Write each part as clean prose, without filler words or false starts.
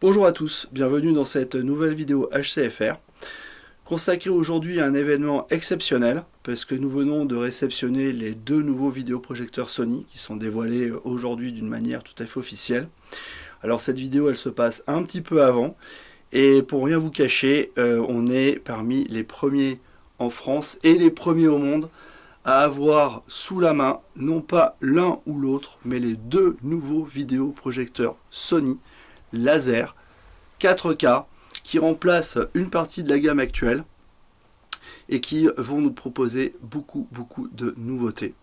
Bonjour à tous, bienvenue dans cette nouvelle vidéo HCFR consacrée aujourd'hui à un événement exceptionnel parce que nous venons de réceptionner les deux nouveaux vidéoprojecteurs Sony qui sont dévoilés aujourd'hui d'une manière tout à fait officielle. Alors cette vidéo elle se passe un petit peu avant et pour rien vous cacher, on est parmi les premiers en France et les premiers au monde à avoir sous la main non pas l'un ou l'autre mais les deux nouveaux vidéoprojecteurs Sony laser 4K qui remplacent une partie de la gamme actuelle et qui vont nous proposer beaucoup de nouveautés.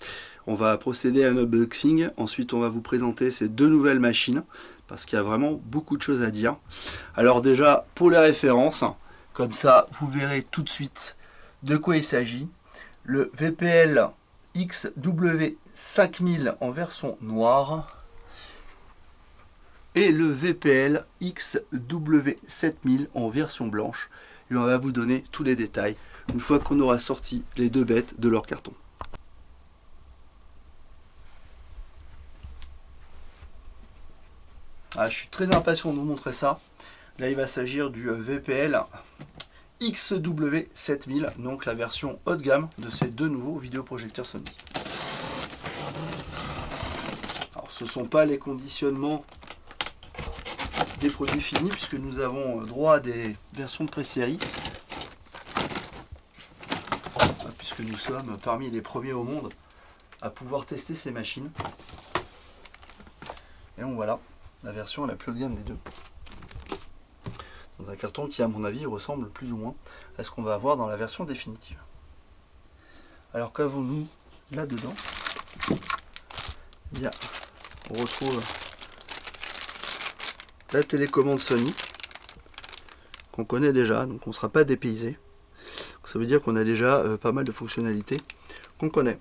On va procéder à un unboxing, ensuite on va vous présenter ces deux nouvelles machines parce qu'il y a vraiment beaucoup de choses à dire. Alors déjà pour les références, comme ça vous verrez tout de suite de quoi il s'agit. Le VPL XW5000 en version noire et le VPL XW7000 en version blanche. Et on va vous donner tous les détails une fois qu'on aura sorti les deux bêtes de leur carton. Je suis très impatient de vous montrer ça. Là il va s'agir du VPL XW7000, donc la version haut de gamme de ces deux nouveaux vidéoprojecteurs Sony. Alors ce ne sont pas les conditionnements des produits finis puisque nous avons droit à des versions de pré-série puisque nous sommes parmi les premiers au monde à pouvoir tester ces machines. Et donc voilà la version la plus haut de gamme des deux, dans un carton qui à mon avis ressemble plus ou moins à ce qu'on va avoir dans la version définitive. Alors qu'avons-nous là dedans? Bien, on retrouve la télécommande Sony qu'on connaît déjà, donc on ne sera pas dépaysé. Ça veut dire qu'on a déjà pas mal de fonctionnalités qu'on connaît.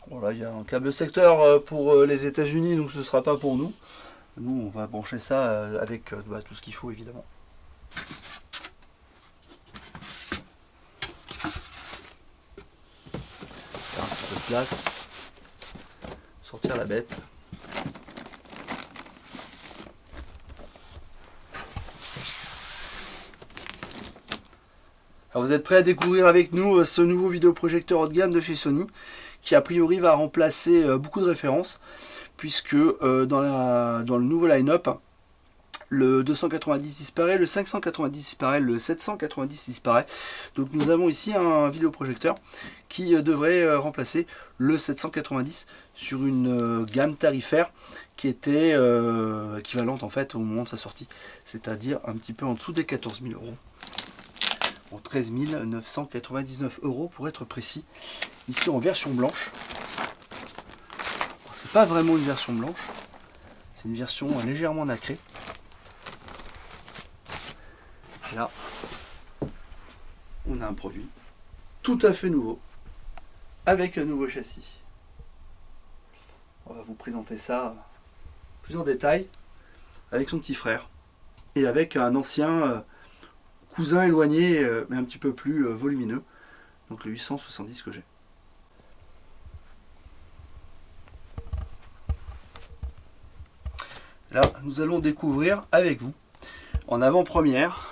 Voilà, il y a un câble secteur pour les États-Unis, donc ce ne sera pas pour nous. Nous, on va brancher ça avec tout ce qu'il faut évidemment. Faire un petit peu de place. Sortir la bête. Alors vous êtes prêts à découvrir avec nous ce nouveau vidéoprojecteur haut de gamme de chez Sony qui a priori va remplacer beaucoup de références puisque dans le nouveau line-up le 290 disparaît, le 590 disparaît, le 790 disparaît. Donc nous avons ici un vidéoprojecteur qui devrait remplacer le 790 sur une gamme tarifaire qui était équivalente en fait au moment de sa sortie, c'est-à-dire un petit peu en dessous des 14 000 euros. Bon, 13 999 euros pour être précis, ici en version blanche. C'est pas vraiment une version blanche, c'est une version légèrement nacrée. Là, on a un produit tout à fait nouveau, avec un nouveau châssis. On va vous présenter ça plus en détail, avec son petit frère, et avec un ancien cousin éloigné, mais un petit peu plus volumineux, donc le 870 que j'ai. Là, nous allons découvrir avec vous, en avant-première,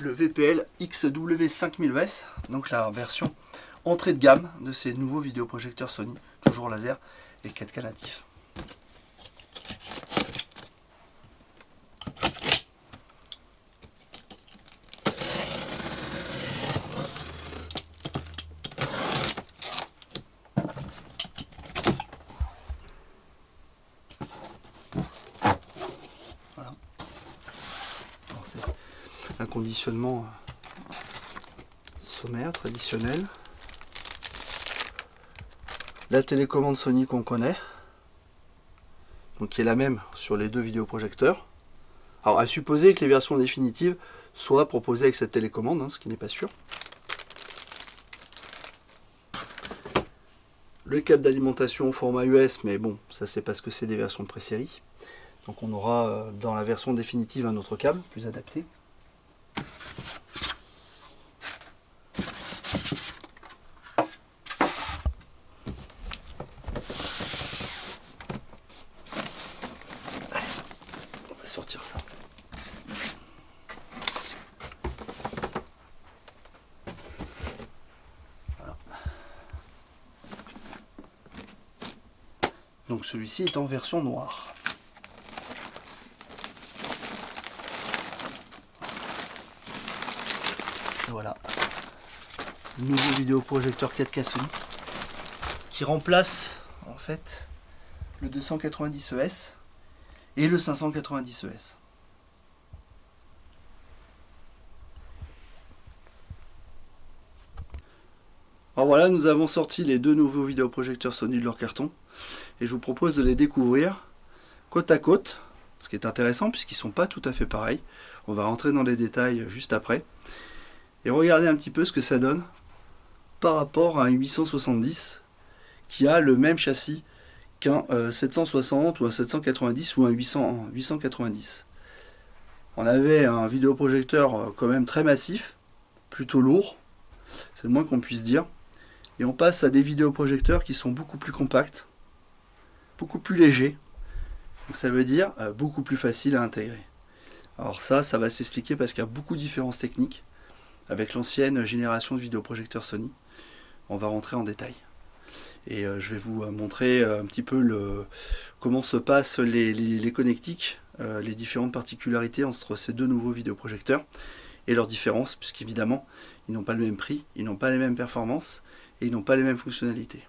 le VPL XW5000ES, donc la version entrée de gamme de ces nouveaux vidéoprojecteurs Sony, toujours laser et 4K natif. Voilà. C'est un conditionnement sommaire, traditionnel. La télécommande Sony qu'on connaît, donc qui est la même sur les deux vidéoprojecteurs. Alors à supposer que les versions définitives soient proposées avec cette télécommande, ce qui n'est pas sûr. Le câble d'alimentation au format US, mais bon, ça c'est parce que c'est des versions de pré-série. Donc on aura dans la version définitive un autre câble plus adapté. sortir ça. Voilà. Donc celui-ci est en version noire. Et voilà. Nouveau vidéoprojecteur 4K Sony qui remplace en fait le 290 ES et le 590 ES. Alors voilà, nous avons sorti les deux nouveaux vidéoprojecteurs Sony de leur carton et je vous propose de les découvrir côte à côte, ce qui est intéressant puisqu'ils ne sont pas tout à fait pareils. On va rentrer dans les détails juste après et regarder un petit peu ce que ça donne par rapport à un 870 qui a le même châssis qu'un 760 ou un 790 ou un 890. On avait un vidéoprojecteur quand même très massif, plutôt lourd, c'est le moins qu'on puisse dire, et on passe à des vidéoprojecteurs qui sont beaucoup plus compacts, beaucoup plus légers, donc ça veut dire beaucoup plus facile à intégrer. Alors ça va s'expliquer parce qu'il y a beaucoup de différences techniques avec l'ancienne génération de vidéoprojecteurs Sony. On va rentrer en détail. Et je vais vous montrer un petit peu comment se passent les connectiques, les différentes particularités entre ces deux nouveaux vidéoprojecteurs et leurs différences, puisqu'évidemment, ils n'ont pas le même prix, ils n'ont pas les mêmes performances et ils n'ont pas les mêmes fonctionnalités.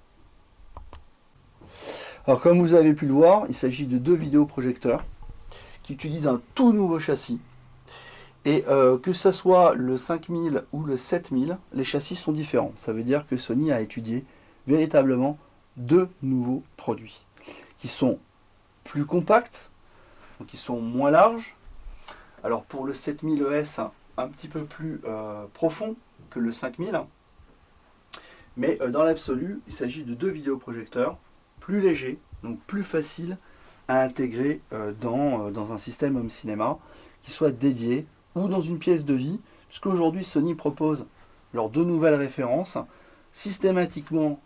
Alors comme vous avez pu le voir, il s'agit de deux vidéoprojecteurs qui utilisent un tout nouveau châssis. Et que ce soit le 5000 ou le 7000, les châssis sont différents. Ça veut dire que Sony a étudié véritablement deux nouveaux produits qui sont plus compacts, donc qui sont moins larges. Alors pour le 7000 ES, un petit peu plus profond que le 5000. Mais dans l'absolu, il s'agit de deux vidéoprojecteurs plus légers, donc plus faciles à intégrer dans un système home cinéma qui soit dédié ou dans une pièce de vie, puisqu'aujourd'hui Sony propose leurs deux nouvelles références systématiquement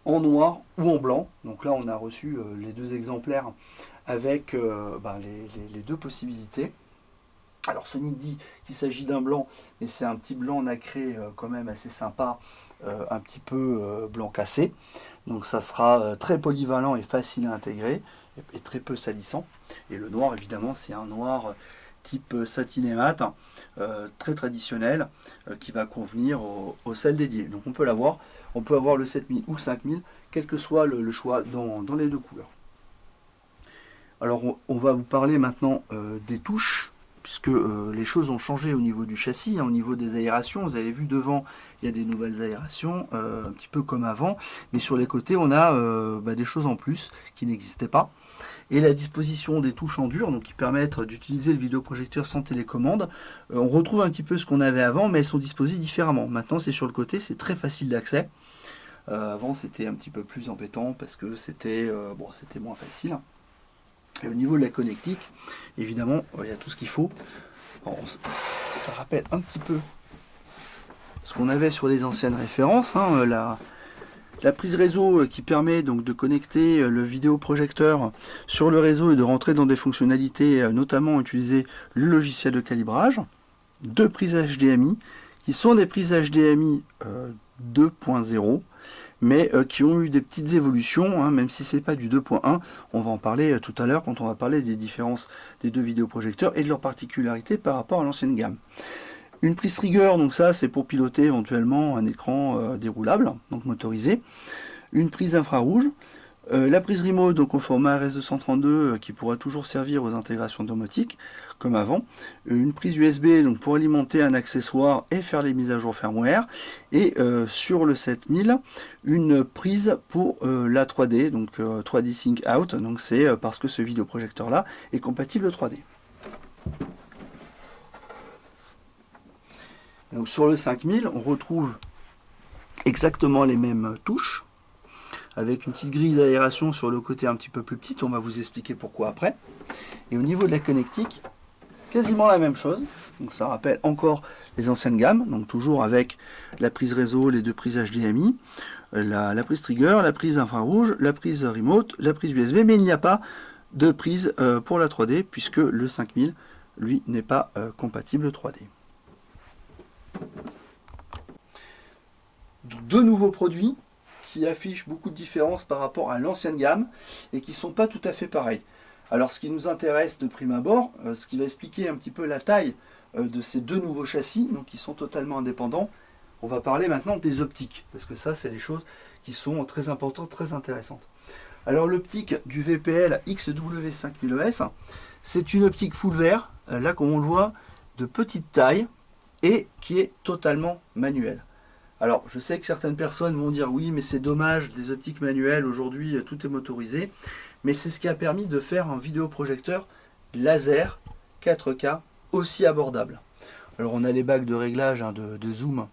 en noir ou en blanc. Donc là on a reçu les deux exemplaires avec les deux possibilités. Alors Sony dit qu'il s'agit d'un blanc, mais c'est un petit blanc nacré quand même assez sympa, un petit peu blanc cassé. Donc ça sera très polyvalent et facile à intégrer et très peu salissant. Et le noir évidemment c'est un noir type satiné mat, très traditionnel, qui va convenir aux salles dédiées. Donc on peut l'avoir, on peut avoir le 7000 ou 5000, quel que soit le choix dans les deux couleurs. Alors on va vous parler maintenant des touches, puisque les choses ont changé au niveau du châssis, au niveau des aérations. Vous avez vu devant, il y a des nouvelles aérations, un petit peu comme avant, mais sur les côtés on a des choses en plus qui n'existaient pas. Et la disposition des touches en dur, donc qui permettent d'utiliser le vidéoprojecteur sans télécommande, on retrouve un petit peu ce qu'on avait avant, mais elles sont disposées différemment. Maintenant c'est sur le côté, c'est très facile d'accès. Avant c'était un petit peu plus embêtant parce que c'était moins facile. Et au niveau de la connectique, évidemment, il y a tout ce qu'il faut. Alors, ça rappelle un petit peu ce qu'on avait sur les anciennes références. La prise réseau qui permet donc de connecter le vidéoprojecteur sur le réseau et de rentrer dans des fonctionnalités, notamment utiliser le logiciel de calibrage. Deux prises HDMI qui sont des prises HDMI 2.0. mais qui ont eu des petites évolutions, même si c'est pas du 2.1, on va en parler tout à l'heure quand on va parler des différences des deux vidéoprojecteurs et de leurs particularités par rapport à l'ancienne gamme. Une prise trigger, donc ça c'est pour piloter éventuellement un écran déroulable, donc motorisé. Une prise infrarouge. La prise remote, donc au format RS232, qui pourra toujours servir aux intégrations domotiques, comme avant. Une prise USB donc pour alimenter un accessoire et faire les mises à jour firmware. Et sur le 7000, une prise pour la 3D, donc 3D Sync Out. Donc c'est parce que ce vidéoprojecteur-là est compatible 3D. Donc sur le 5000, on retrouve exactement les mêmes touches, avec une petite grille d'aération sur le côté un petit peu plus petite, on va vous expliquer pourquoi après. Et au niveau de la connectique, quasiment la même chose, donc ça rappelle encore les anciennes gammes, donc toujours avec la prise réseau, les deux prises HDMI, la prise trigger, la prise infrarouge, la prise remote, la prise USB, mais il n'y a pas de prise pour la 3D, puisque le 5000, lui, n'est pas compatible 3D. Deux nouveaux produits qui affichent beaucoup de différences par rapport à l'ancienne gamme et qui ne sont pas tout à fait pareils. Alors ce qui nous intéresse de prime abord, ce qui va expliquer un petit peu la taille de ces deux nouveaux châssis, donc qui sont totalement indépendants, on va parler maintenant des optiques, parce que ça c'est des choses qui sont très importantes, très intéressantes. Alors l'optique du VPL XW5000ES, c'est une optique full vert, là comme on le voit, de petite taille et qui est totalement manuelle. Alors je sais que certaines personnes vont dire oui mais c'est dommage, des optiques manuelles aujourd'hui tout est motorisé, mais c'est ce qui a permis de faire un vidéoprojecteur laser 4K aussi abordable. Alors on a les bagues de réglage de zoom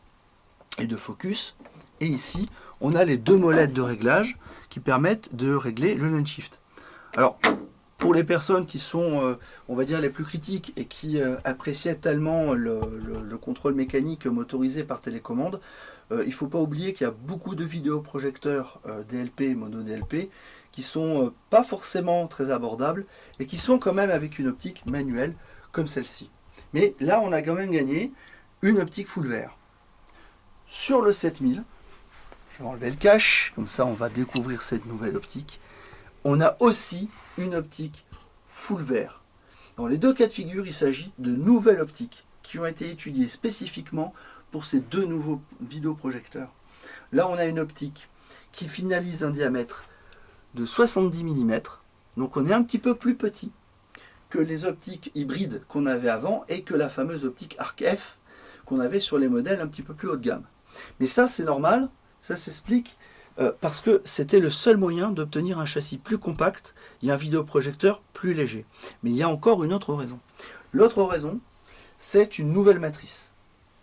et de focus, et ici on a les deux molettes de réglage qui permettent de régler le lens shift. Alors pour les personnes qui sont on va dire les plus critiques et qui appréciaient tellement le contrôle mécanique motorisé par télécommande, il ne faut pas oublier qu'il y a beaucoup de vidéoprojecteurs DLP, mono DLP, qui sont pas forcément très abordables et qui sont quand même avec une optique manuelle comme celle-ci. Mais là on a quand même gagné une optique full vert. Sur le 7000, je vais enlever le cache, comme ça on va découvrir cette nouvelle optique. On a aussi une optique full vert. Dans les deux cas de figure, il s'agit de nouvelles optiques qui ont été étudiées spécifiquement pour ces deux nouveaux vidéoprojecteurs. Là, on a une optique qui finalise un diamètre de 70 mm, donc on est un petit peu plus petit que les optiques hybrides qu'on avait avant et que la fameuse optique Arc F qu'on avait sur les modèles un petit peu plus haut de gamme. Mais ça, c'est normal, ça s'explique parce que c'était le seul moyen d'obtenir un châssis plus compact et un vidéoprojecteur plus léger. Mais il y a encore une autre raison. L'autre raison, c'est une nouvelle matrice.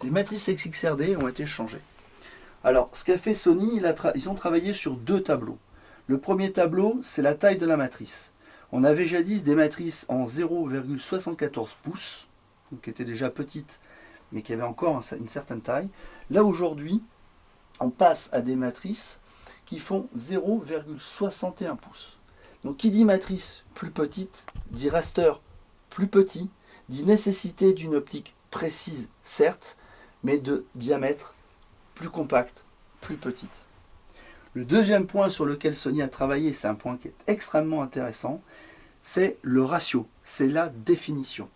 Les matrices XXRD ont été changées. Alors, ce qu'a fait Sony, ils ont travaillé sur deux tableaux. Le premier tableau, c'est la taille de la matrice. On avait jadis des matrices en 0,74 pouces, qui étaient déjà petites, mais qui avaient encore une certaine taille. Là, aujourd'hui, on passe à des matrices qui font 0,61 pouces. Donc, qui dit matrice plus petite, dit raster plus petit, dit nécessité d'une optique précise, certes, mais de diamètre plus compact, plus petite. Le deuxième point sur lequel Sony a travaillé, c'est un point qui est extrêmement intéressant, c'est le ratio, c'est la définition.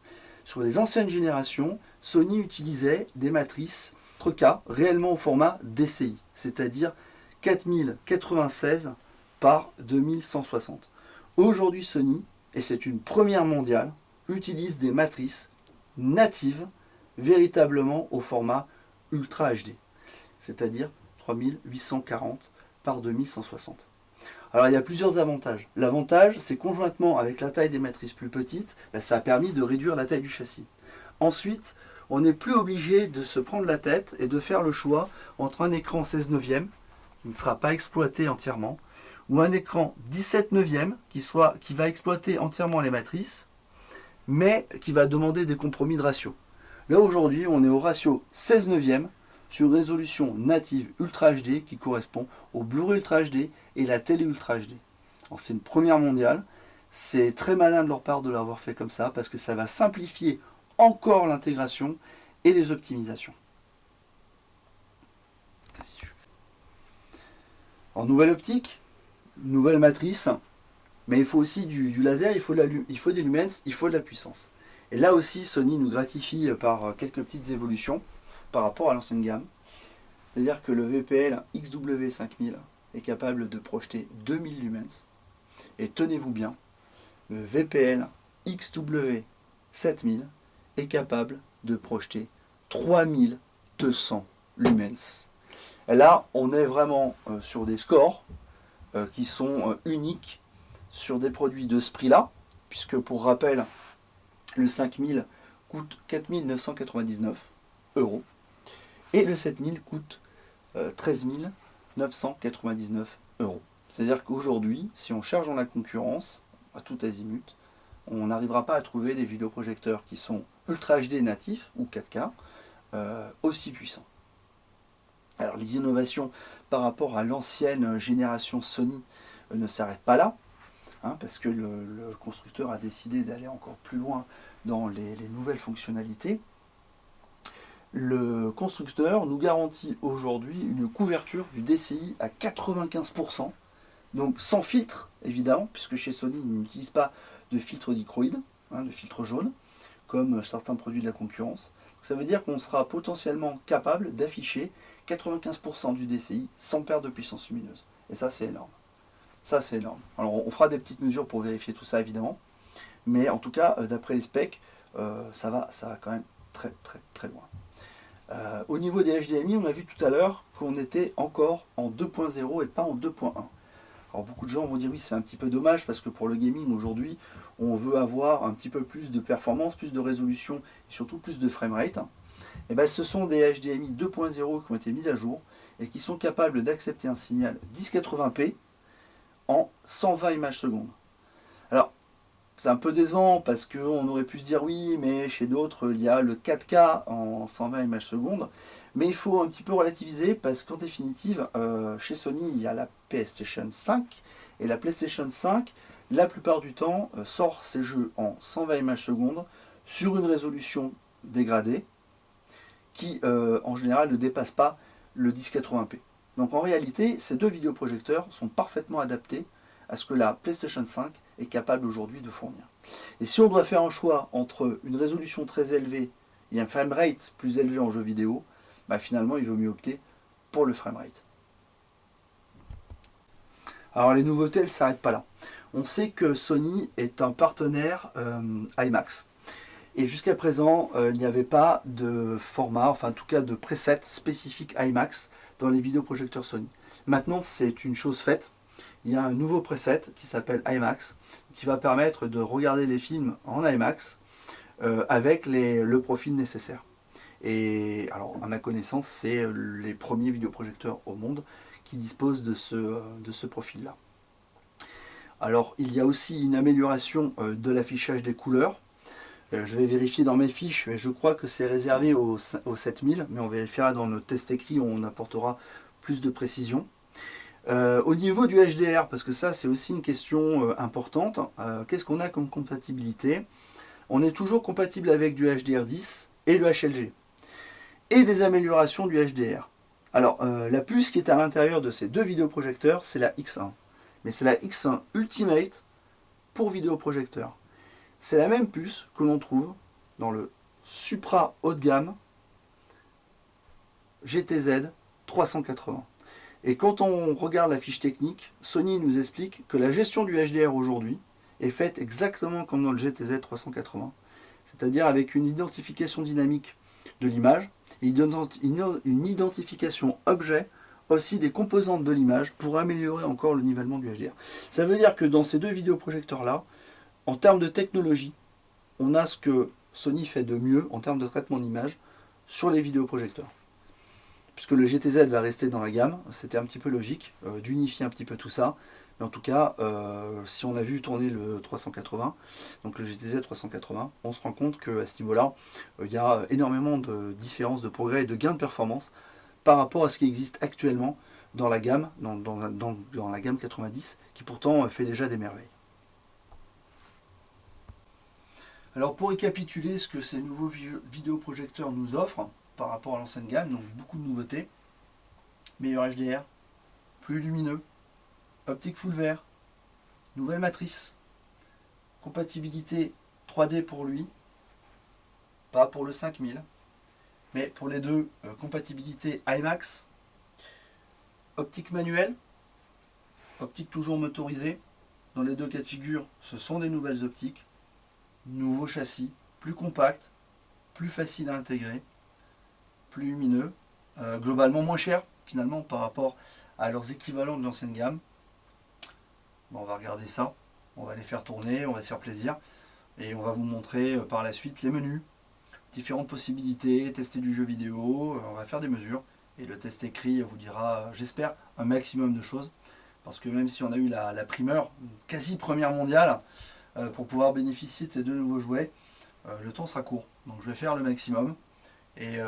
Sur les anciennes générations, Sony utilisait des matrices 4K réellement au format DCI, c'est-à-dire 4096 par 2160. Aujourd'hui, Sony, et c'est une première mondiale, utilise des matrices natives véritablement au format Ultra HD, c'est-à-dire 3840 par 2160. Alors il y a plusieurs avantages. L'avantage, c'est conjointement avec la taille des matrices plus petites, ça a permis de réduire la taille du châssis. Ensuite, on n'est plus obligé de se prendre la tête et de faire le choix entre un écran 16 neuvième qui ne sera pas exploité entièrement, ou un écran 17 neuvième qui va exploiter entièrement les matrices, mais qui va demander des compromis de ratio. Là aujourd'hui, on est au ratio 16 neuvième sur résolution native Ultra HD qui correspond au Blu-ray Ultra HD et la télé Ultra HD. C'est une première mondiale, c'est très malin de leur part de l'avoir fait comme ça parce que ça va simplifier encore l'intégration et les optimisations. En nouvelle optique, nouvelle matrice, mais il faut aussi du laser, il faut des lumens, il faut de la puissance. Et là aussi, Sony nous gratifie par quelques petites évolutions par rapport à l'ancienne gamme. C'est-à-dire que le VPL XW5000 est capable de projeter 2000 lumens. Et tenez-vous bien, le VPL XW7000 est capable de projeter 3200 lumens. Et là, on est vraiment sur des scores qui sont uniques sur des produits de ce prix-là, puisque pour rappel, le 5000 coûte 4999 € et le 7000 coûte 13 999 €. C'est-à-dire qu'aujourd'hui, si on cherche dans la concurrence, à tout azimut, on n'arrivera pas à trouver des vidéoprojecteurs qui sont Ultra HD natifs ou 4K aussi puissants. Alors les innovations par rapport à l'ancienne génération Sony ne s'arrêtent pas là. parce que le constructeur a décidé d'aller encore plus loin dans les nouvelles fonctionnalités. Le constructeur nous garantit aujourd'hui une couverture du DCI à 95%, donc sans filtre évidemment, puisque chez Sony ils n'utilisent pas de filtre dichroïde, de filtre jaune, comme certains produits de la concurrence. Ça veut dire qu'on sera potentiellement capable d'afficher 95% du DCI sans perte de puissance lumineuse. Et ça c'est énorme. Ça c'est énorme. Alors on fera des petites mesures pour vérifier tout ça évidemment, mais en tout cas d'après les specs, ça va quand même très très très loin. Au niveau des HDMI, on a vu tout à l'heure qu'on était encore en 2.0 et pas en 2.1. Alors beaucoup de gens vont dire oui, c'est un petit peu dommage parce que pour le gaming aujourd'hui, on veut avoir un petit peu plus de performance, plus de résolution et surtout plus de framerate. Et bien, ce sont des HDMI 2.0 qui ont été mis à jour et qui sont capables d'accepter un signal 1080p en 120 images secondes. Alors, c'est un peu décevant parce qu'on aurait pu se dire oui, mais chez d'autres, il y a le 4K en 120 images secondes. Mais il faut un petit peu relativiser parce qu'en définitive, chez Sony, il y a la PlayStation 5. Et la PlayStation 5, la plupart du temps, sort ses jeux en 120 images secondes sur une résolution dégradée qui, en général, ne dépasse pas le 1080p. Donc en réalité, ces deux vidéoprojecteurs sont parfaitement adaptés à ce que la PlayStation 5 est capable aujourd'hui de fournir. Et si on doit faire un choix entre une résolution très élevée et un framerate plus élevé en jeu vidéo, bah finalement il vaut mieux opter pour le framerate. Alors les nouveautés, elles ne s'arrêtent pas là. On sait que Sony est un partenaire IMAX. Et jusqu'à présent, il n'y avait pas de format, enfin en tout cas de preset spécifique IMAX dans les vidéoprojecteurs Sony. Maintenant, c'est une chose faite. Il y a un nouveau preset qui s'appelle IMAX, qui va permettre de regarder les films en IMAX avec le profil nécessaire. Et alors, à ma connaissance, c'est les premiers vidéoprojecteurs au monde qui disposent de ce profil-là. Alors, il y a aussi une amélioration de l'affichage des couleurs. Je vais vérifier dans mes fiches, je crois que c'est réservé au 7000, mais on vérifiera dans le test écrit où on apportera plus de précision. Au niveau du HDR, parce que ça c'est aussi une question importante, qu'est-ce qu'on a comme compatibilité? On est toujours compatible avec du HDR10 et le HLG. Et des améliorations du HDR. Alors, la puce qui est à l'intérieur de ces deux vidéoprojecteurs, c'est la X1. Mais c'est la X1 Ultimate pour vidéoprojecteur. C'est la même puce que l'on trouve dans le Supra haut de gamme GTZ 380. Et quand on regarde la fiche technique, Sony nous explique que la gestion du HDR aujourd'hui est faite exactement comme dans le GTZ 380, c'est-à-dire avec une identification dynamique de l'image et une identification objet aussi des composantes de l'image pour améliorer encore le nivellement du HDR. Ça veut dire que dans ces deux vidéoprojecteurs-là, en termes de technologie, on a ce que Sony fait de mieux en termes de traitement d'image sur les vidéoprojecteurs. Puisque le GTZ va rester dans la gamme, c'était un petit peu logique d'unifier un petit peu tout ça. Mais en tout cas, si on a vu tourner le 380, donc le GTZ 380, on se rend compte qu'à ce niveau-là, il y a énormément de différences, de progrès et de gains de performance par rapport à ce qui existe actuellement dans la gamme, dans la gamme 90, qui pourtant fait déjà des merveilles. Alors pour récapituler ce que ces nouveaux vidéoprojecteurs nous offrent par rapport à l'ancienne gamme, donc beaucoup de nouveautés, meilleur HDR, plus lumineux, optique full vert, nouvelle matrice, compatibilité 3D pour lui, pas pour le 5000, mais pour les deux, compatibilité IMAX, optique manuelle, optique toujours motorisée, dans les deux cas de figure, ce sont des nouvelles optiques, nouveau châssis, plus compact, plus facile à intégrer, plus lumineux, globalement moins cher finalement par rapport à leurs équivalents de l'ancienne gamme. Bon, on va regarder ça, on va les faire tourner, on va se faire plaisir et on va vous montrer par la suite les menus, différentes possibilités, tester du jeu vidéo, on va faire des mesures et le test écrit vous dira, j'espère, un maximum de choses parce que même si on a eu la primeur, quasi première mondiale, pour pouvoir bénéficier de ces deux nouveaux jouets, le temps sera court. Donc je vais faire le maximum et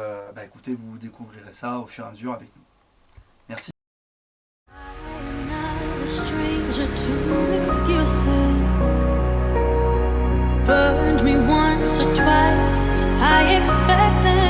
écoutez, vous découvrirez ça au fur et à mesure avec nous. Merci. burned me once or twice. I expect them